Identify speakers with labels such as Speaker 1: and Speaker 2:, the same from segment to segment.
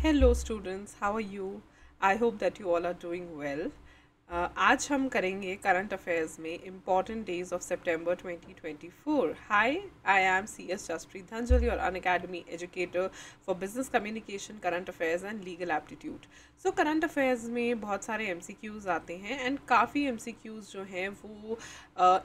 Speaker 1: Hello students, how are you? I hope that you all are doing well. आज हम करेंगे current affairs में important days of सितंबर 2024. Hi, I am C S Jaspreet Dhanjal, your Unacademy educator for business communication, current affairs and legal aptitude. So current affairs में बहुत सारे MCQs आते हैं एंड काफ़ी MCQs जो हैं वो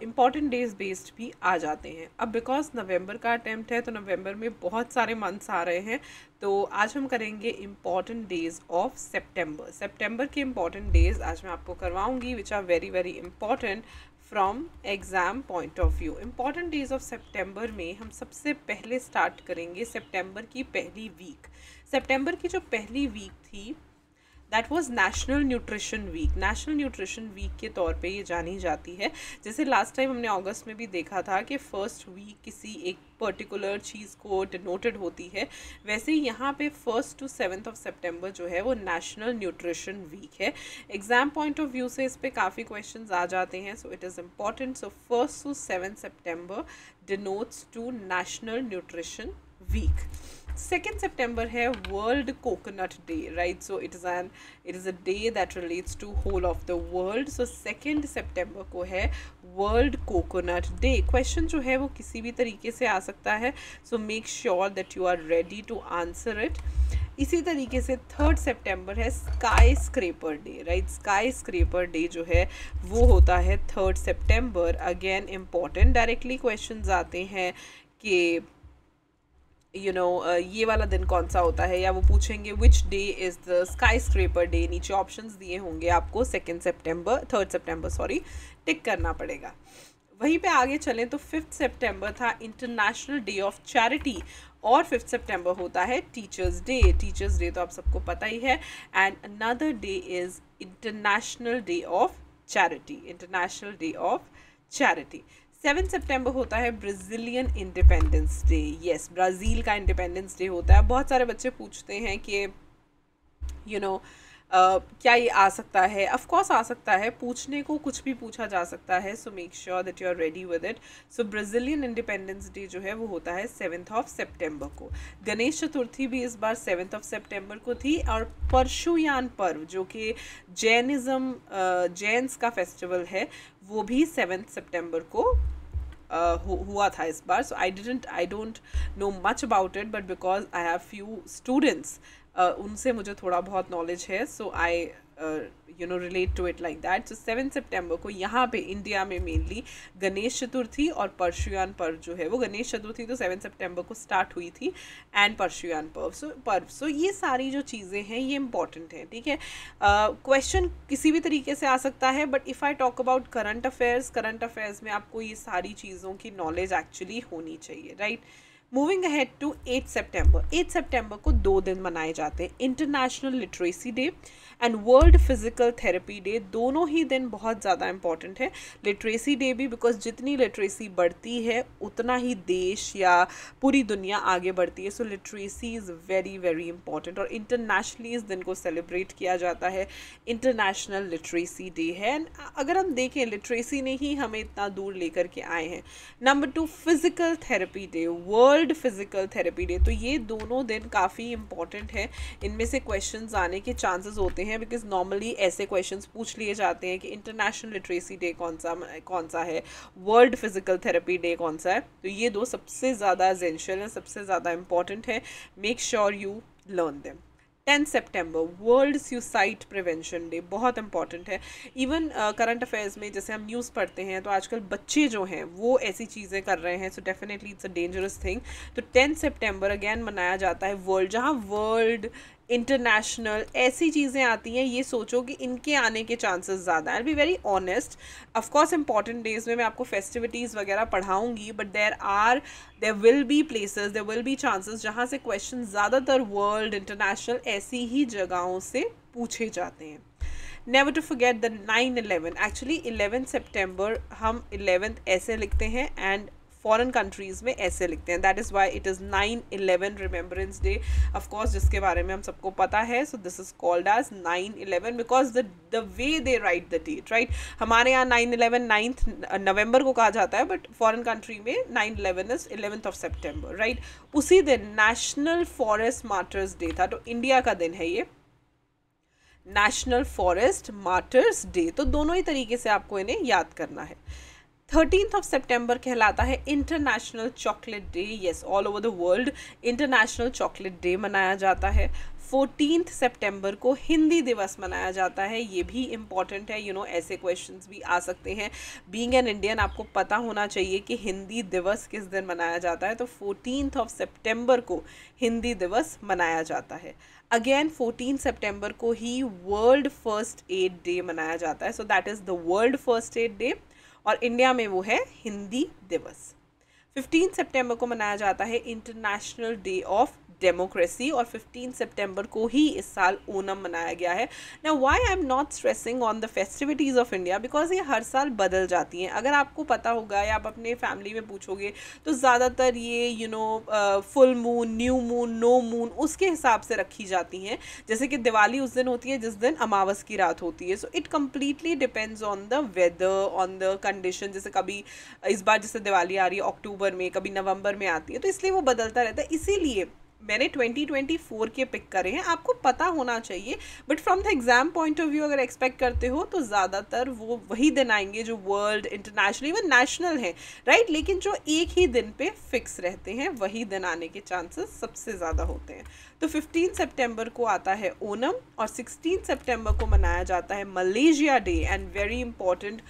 Speaker 1: इम्पॉर्टेंट डेज बेस्ड भी आ जाते हैं. अब बिकॉज नवंबर का अटैम्प्ट है तो नवंबर में बहुत सारे मंथ्स आ रहे हैं, तो आज हम करेंगे इम्पॉर्टेंट डेज ऑफ सितंबर के इम्पॉर्टेंट डेज आज मैं आपको करवाऊंगी which are very very important from exam point of view. Important days of सितंबर में हम सबसे पहले स्टार्ट करेंगे सितंबर की पहली वीक. सितंबर की जो पहली वीक थी that was national nutrition week. National nutrition week के तौर पे ये जानी जाती है. जैसे लास्ट टाइम हमने अगस्त में भी देखा था कि फर्स्ट वीक किसी एक पर्टिकुलर चीज़ को डिनोटेड होती है, वैसे ही यहाँ पे 1 to 7 ऑफ सितंबर जो है वो नेशनल न्यूट्रिशन वीक है. एग्ज़ाम पॉइंट ऑफ व्यू से इस पर काफ़ी क्वेश्चंस आ जाते हैं, so it is important. So 1 to 7 सितंबर denotes to national nutrition week. 2nd September है world coconut day, right. So it is a day that relates to whole of the world. So 2nd September को है world coconut day. Question जो है वो किसी भी तरीके से आ सकता है, so make sure that you are ready to answer it. इसी तरीके से 3rd September है skyscraper day, right. Skyscraper day जो है वो होता है 3rd September. Again important, directly questions आते हैं कि ये वाला दिन कौन सा होता है, या वो पूछेंगे which day is the sky scraper day. नीचे ऑप्शंस दिए होंगे आपको. 3rd September टिक करना पड़ेगा. वहीं पे आगे चलें तो 5th September था इंटरनेशनल डे ऑफ चैरिटी, और 5th September होता है टीचर्स डे. टीचर्स डे तो आप सबको पता ही है. And another day is international day of charity. International day of charity. 7 September होता है Brazilian independence day. Yes, Brazil का इंडिपेंडेंस डे होता है. बहुत सारे बच्चे पूछते हैं कि क्या ये आ सकता है. ऑफ कोर्स आ सकता है, पूछने को कुछ भी पूछा जा सकता है. So make sure that you are ready with it. So Brazilian independence day जो है वो होता है 7th September को. गणेश चतुर्थी भी इस बार 7th September को थी. और परशुयान पर्व जो कि जैन्स का फेस्टिवल है वो भी 7th September को हुआ था इस बार. So I don't know much about it, but because I have few students उनसे मुझे थोड़ा बहुत नॉलेज है, so I relate to it like that. So 7th September को यहाँ पे इंडिया में मेनली गणेश चतुर्थी और परशुयान पर्व जो है वो, गणेश चतुर्थी तो 7th September को स्टार्ट हुई थी, एंड परशुयान पर्व. सो ये सारी जो चीज़ें हैं ये इंपॉर्टेंट हैं, ठीक है. क्वेश्चन किसी भी तरीके से आ सकता है, but if I talk about current affairs में आपको ये सारी चीज़ों की नॉलेज एक्चुअली होनी चाहिए, right. Moving ahead to 8 September. 8 September को 2 दिन मनाए जाते हैं. International literacy day and world physical therapy day. दोनों ही दिन बहुत ज़्यादा इंपॉर्टेंट है. लिटरेसी डे भी बिकॉज जितनी लिटरेसी बढ़ती है उतना ही देश या पूरी दुनिया आगे बढ़ती है. So literacy is very very important, और इंटरनेशनली इस दिन को सेलिब्रेट किया जाता है. इंटरनेशनल लिटरेसी डे है. एंड अगर हम देखें, लिटरेसी ने ही हमें इतना दूर लेकर के आए हैं. Number 2 physical therapy day, world physical therapy day. तो ये दोनों दिन काफ़ी इंपॉर्टेंट है. इनमें से क्वेश्चंस आने के चांसेस होते हैं, बिकॉज नॉर्मली ऐसे क्वेश्चंस पूछ लिए जाते हैं कि इंटरनेशनल लिटरेसी डे कौन सा है, वर्ल्ड फिजिकल थेरेपी डे कौन सा है. तो ये दो सबसे ज़्यादा एसेंशियल है, सबसे ज़्यादा इंपॉर्टेंट है. Make sure you learn them. 10 September world suicide prevention day, बहुत इंपॉर्टेंट है. इवन करंट अफेयर्स में जैसे हम न्यूज़ पढ़ते हैं तो आजकल बच्चे जो हैं वो ऐसी चीज़ें कर रहे हैं. So definitely it's a dangerous thing. तो 10 September अगेन मनाया जाता है वर्ल्ड, जहाँ वर्ल्ड इंटरनेशनल ऐसी चीज़ें आती हैं, ये सोचो कि इनके आने के चांसेस ज़्यादा. I be very honest, of course important days में मैं आपको फेस्टिविटीज़ वगैरह पढ़ाऊँगी, but there will be places, there will be chances जहाँ से क्वेश्चन ज़्यादातर वर्ल्ड इंटरनेशनल ऐसी ही जगहों से पूछे जाते हैं. Never to forget the 9/11. Actually 11th September हम 11th ऐसे लिखते हैं एंड फॉरेन कंट्रीज़ में ऐसे लिखते हैं, that is why it is 9/11 remembrance day, of course जिसके बारे में हम सबको पता है. So this is called as 9/11 because the way they write the date, right. हमारे यहाँ 9/11 9th नवंबर को कहा जाता है, बट फॉरेन कंट्री में 9/11 is 11th of September, right. उसी दिन नेशनल फॉरेस्ट मार्टर्स डे था, तो इंडिया का दिन है ये, नेशनल फॉरेस्ट मार्टर्स डे. तो दोनों ही तरीके से आपको इन्हें याद करना है. 13th of September कहलाता है international chocolate day. Yes, all over the world international chocolate day मनाया जाता है. 14th September को हिंदी दिवस मनाया जाता है. ये भी इम्पॉर्टेंट है, ऐसे क्वेश्चंस भी आ सकते हैं. बीइंग एन इंडियन आपको पता होना चाहिए कि हिंदी दिवस किस दिन मनाया जाता है. तो 14th of September को हिंदी दिवस मनाया जाता है. अगेन 14 September को ही वर्ल्ड फर्स्ट एड डे मनाया जाता है. So that is the world first aid day, और इंडिया में वो है हिंदी दिवस. 15 September को मनाया जाता है इंटरनेशनल डे ऑफ डेमोक्रेसी, और 15 September को ही इस साल ओनम मनाया गया है. Now why I am not stressing on the festivities of India, because ये हर साल बदल जाती हैं. अगर आपको पता होगा या आप अपने फैमिली में पूछोगे तो ज़्यादातर ये full moon, new moon, no moon उसके हिसाब से रखी जाती हैं. जैसे कि दिवाली उस दिन होती है जिस दिन अमावस की रात होती है. So it completely depends on the weather, on the condition. जैसे कभी इस बार जैसे दिवाली आ रही है अक्टूबर में, कभी नवंबर में आती है, तो इसलिए वो बदलता रहता है. इसीलिए मैंने 2024 के पिक करे हैं. आपको पता होना चाहिए, but from the exam point of view अगर एक्सपेक्ट करते हो तो ज़्यादातर वो वही दिन आएंगे जो वर्ल्ड, इंटरनेशनल, इवन नेशनल हैं, राइट. लेकिन जो एक ही दिन पे फिक्स रहते हैं वही दिन आने के चांसेस सबसे ज़्यादा होते हैं. तो 15 September को आता है ओनम, और 16 September को मनाया जाता है Malaysia day, and very important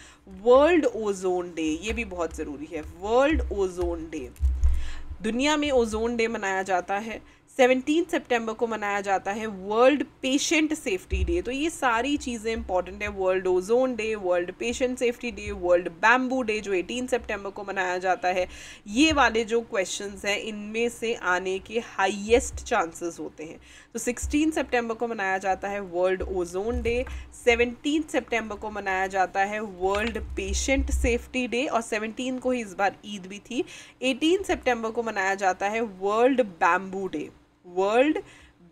Speaker 1: world ozone day. ये भी बहुत ज़रूरी है, वर्ल्ड ओजोन डे. दुनिया में ओजोन डे मनाया जाता है. 17 September को मनाया जाता है वर्ल्ड पेशेंट सेफ्टी डे. तो ये सारी चीज़ें इंपॉर्टेंट है. World ozone day, world patient safety day, world bamboo day जो 18 September को मनाया जाता है. ये वाले जो क्वेश्चंस हैं इनमें से आने के हाईएस्ट चांसेस होते हैं. तो 16 September को मनाया जाता है वर्ल्ड ओजोन डे. 17 September को मनाया जाता है वर्ल्ड पेशेंट सेफ्टी डे, और 17 को ही इस बार ईद भी थी. 18 September को मनाया जाता है world bamboo day. World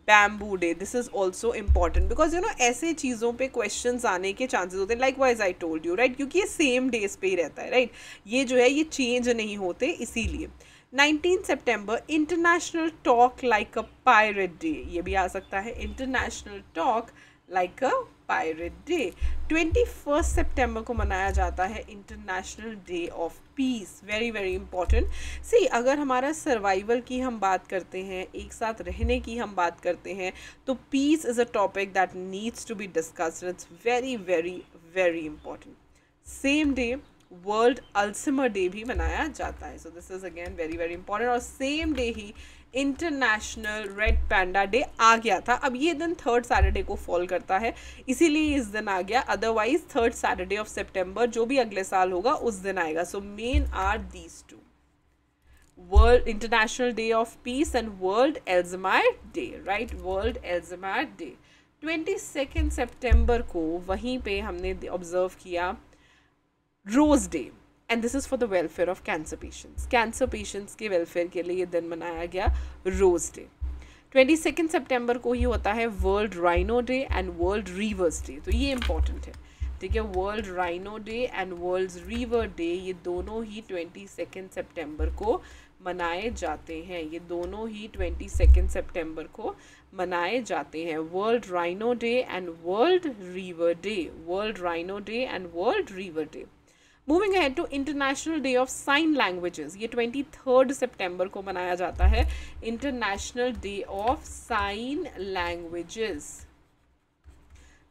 Speaker 1: bamboo day, this is also important because ऐसे चीज़ों पे क्वेश्चंस आने के चांसेस होते हैं. Like wise I told you, right, क्योंकि ये सेम डेज पे ही रहता है, राइट. ये जो है ये चेंज नहीं होते, इसीलिए. 19 September international talk like a pirate day. ये भी आ सकता है, international talk like a pirate day. 21 September को मनाया जाता है international day of peace. Very very important. See, अगर हमारा सर्वाइवल की हम बात करते हैं, एक साथ रहने की हम बात करते हैं, तो peace is a topic that needs to be discussed. It's very very very important. Same day world Alzheimer day भी मनाया जाता है. So this is again very very important. और सेम डे ही इंटरनेशनल रेड पैंडा डे आ गया था. अब ये दिन 3rd Saturday को फॉल करता है, इसीलिए इस दिन आ गया. Otherwise 3rd Saturday of September जो भी अगले साल होगा उस दिन आएगा. So main are these two, world international day of peace and world Alzheimer day, right, world Alzheimer day. 22 September को वहीं पे हमने ऑब्जर्व किया rose day, and this is for the welfare of cancer patients. Cancer patients के welfare के लिए ये दिन मनाया गया, रोज डे. 22 September को ही होता है world rhino day and world reverse day. तो ये इंपॉर्टेंट है, ठीक है. World rhino day and world river day, ये दोनों ही 22 September को मनाए जाते हैं. ये दोनों ही 22 September को मनाए जाते हैं. World rhino day and world river day, world rhino day and world river day. Moving ahead to international day of sign languages. ये 23 September को मनाया जाता है, international day of sign languages.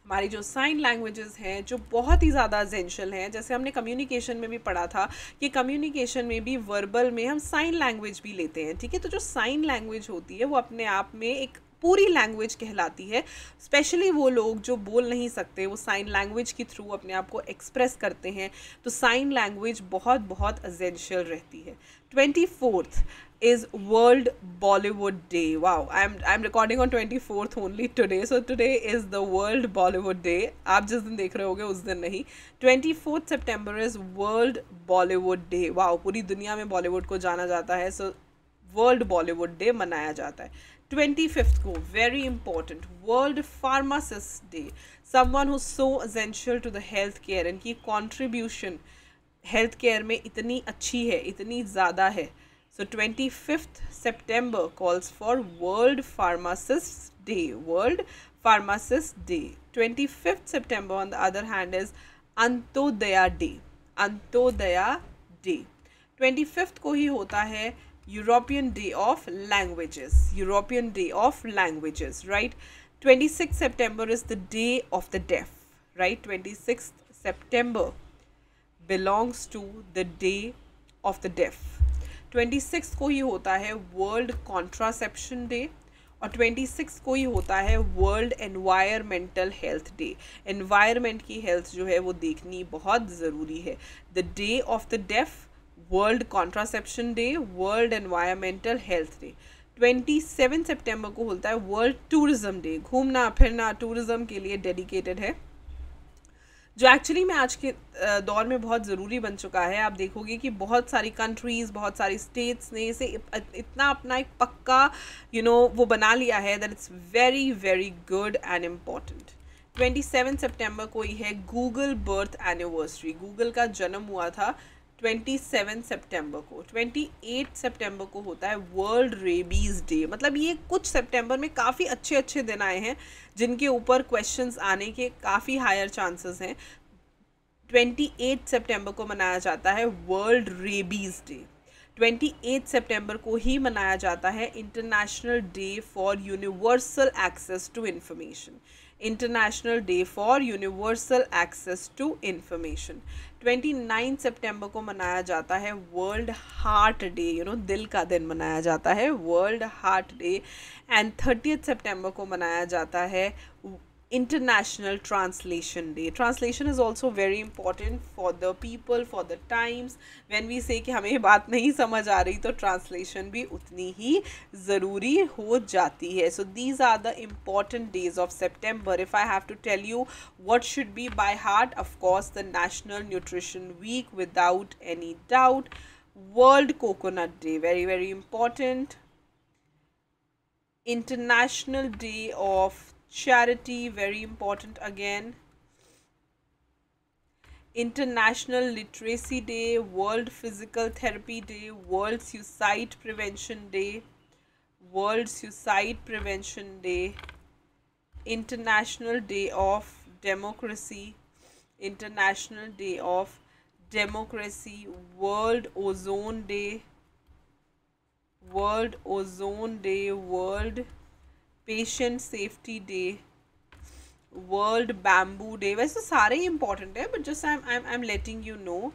Speaker 1: हमारी जो साइन लैंग्वेजेस हैं जो बहुत ही ज़्यादा एसेंशियल हैं, जैसे हमने कम्युनिकेशन में भी पढ़ा था कि कम्युनिकेशन में भी वर्बल में हम साइन लैंग्वेज भी लेते हैं, ठीक है. तो जो साइन लैंग्वेज होती है वो अपने आप में एक पूरी लैंग्वेज कहलाती है. स्पेशली वो लोग जो बोल नहीं सकते, वो साइन लैंग्वेज के थ्रू अपने आप को एक्सप्रेस करते हैं. तो साइन लैंग्वेज बहुत बहुत एसेंशियल रहती है. 24 is World Bollywood Day. Wow, I'm recording on 24th only today. So today is the World Bollywood Day. आप जिस दिन देख रहे होगे उस दिन नहीं. 24th September is World Bollywood Day. Wow, पूरी दुनिया में बॉलीवुड को जाना जाता है. So वर्ल्ड बॉलीवुड डे मनाया जाता है. 25th को very important world pharmacist day. Someone who so essential to the health care, इनकी कॉन्ट्रीब्यूशन हेल्थ केयर में इतनी अच्छी है, इतनी ज़्यादा है. सो 25th September calls for World Pharmacist Day. World Pharmacist Day. 25th September on the other hand is Antodaya Day. Antodaya Day. 25th को ही होता है European Day of Languages. European Day of Languages, right? 26th September is the Day of the Deaf, right? 26th September belongs to the Day of the Deaf. 26th को ही होता है World Contraception Day और 26 को ही होता है world environmental health day. Environment की हेल्थ जो है वो देखनी बहुत ज़रूरी है. The day of the deaf, world contraception day, world environmental health day. 27 सितंबर को होता है वर्ल्ड टूरिज्म डे. घूमना फिरना टूरिज्म के लिए डेडिकेटेड है, जो एक्चुअली में आज के दौर में बहुत ज़रूरी बन चुका है. आप देखोगे कि बहुत सारी कंट्रीज़, बहुत सारी स्टेट्स ने इसे इतना अपना एक पक्का वो बना लिया है that it's very very good and important. 27 सितंबर को ही है गूगल बर्थ एनिवर्सरी. गूगल का जन्म हुआ था 27 सितंबर को. 28 सितंबर को होता है वर्ल्ड रेबीज़ डे. मतलब ये कुछ सितंबर में काफ़ी अच्छे अच्छे दिन आए हैं जिनके ऊपर क्वेश्चंस आने के काफ़ी हायर चांसेस हैं. 28 सितंबर को मनाया जाता है वर्ल्ड रेबीज़ डे. 28 सितंबर को ही मनाया जाता है international day for universal access to information. International day for universal access to information. 29 सितंबर को मनाया जाता है वर्ल्ड हार्ट डे. दिल का दिन मनाया जाता है, वर्ल्ड हार्ट डे. एंड 30 सितंबर को मनाया जाता है international translation day. Translation is also very important for the people, for the times. When we say कि हमें बात नहीं समझ आ रही तो ट्रांसलेशन भी उतनी ही ज़रूरी हो जाती है. So these are the important days of September. If I have to tell you what should be by heart, of course the National Nutrition Week without any doubt. World Coconut Day, very very important. International Day of Charity, very important again. International Literacy Day, World Physical Therapy Day, World Suicide Prevention Day, World Suicide Prevention Day. International Day of Democracy, International Day of Democracy, World Ozone Day, World Ozone Day, World Patient Safety Day, World Bamboo Day. वैसे सारे ही important है, but just I'm letting you know.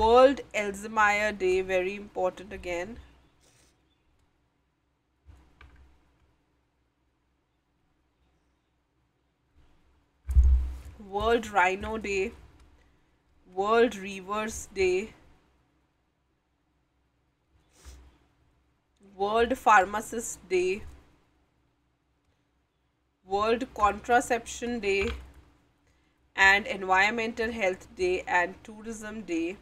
Speaker 1: World Alzheimer Day, very important again. World Rhino Day, World Reverse Day, World Pharmacist Day, World Contraception Day, and Environmental Health Day and Tourism Day,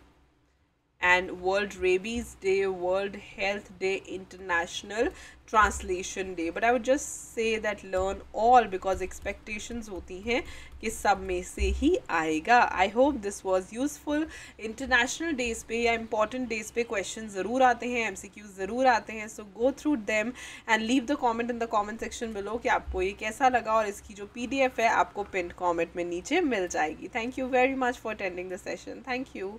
Speaker 1: and World Rabies Day, World Health Day, International Translation Day. But I would just say that learn all because expectations होती हैं कि सब में से ही आएगा. I hope this was useful. International days पे या important days पे questions ज़रूर आते हैं, MCQs ज़रूर आते हैं. So go through them and leave the comment in the comment section below कि आपको ये कैसा लगा, और इसकी जो PDF है आपको pinned comment में नीचे मिल जाएगी. Thank you very much for attending the session. Thank you.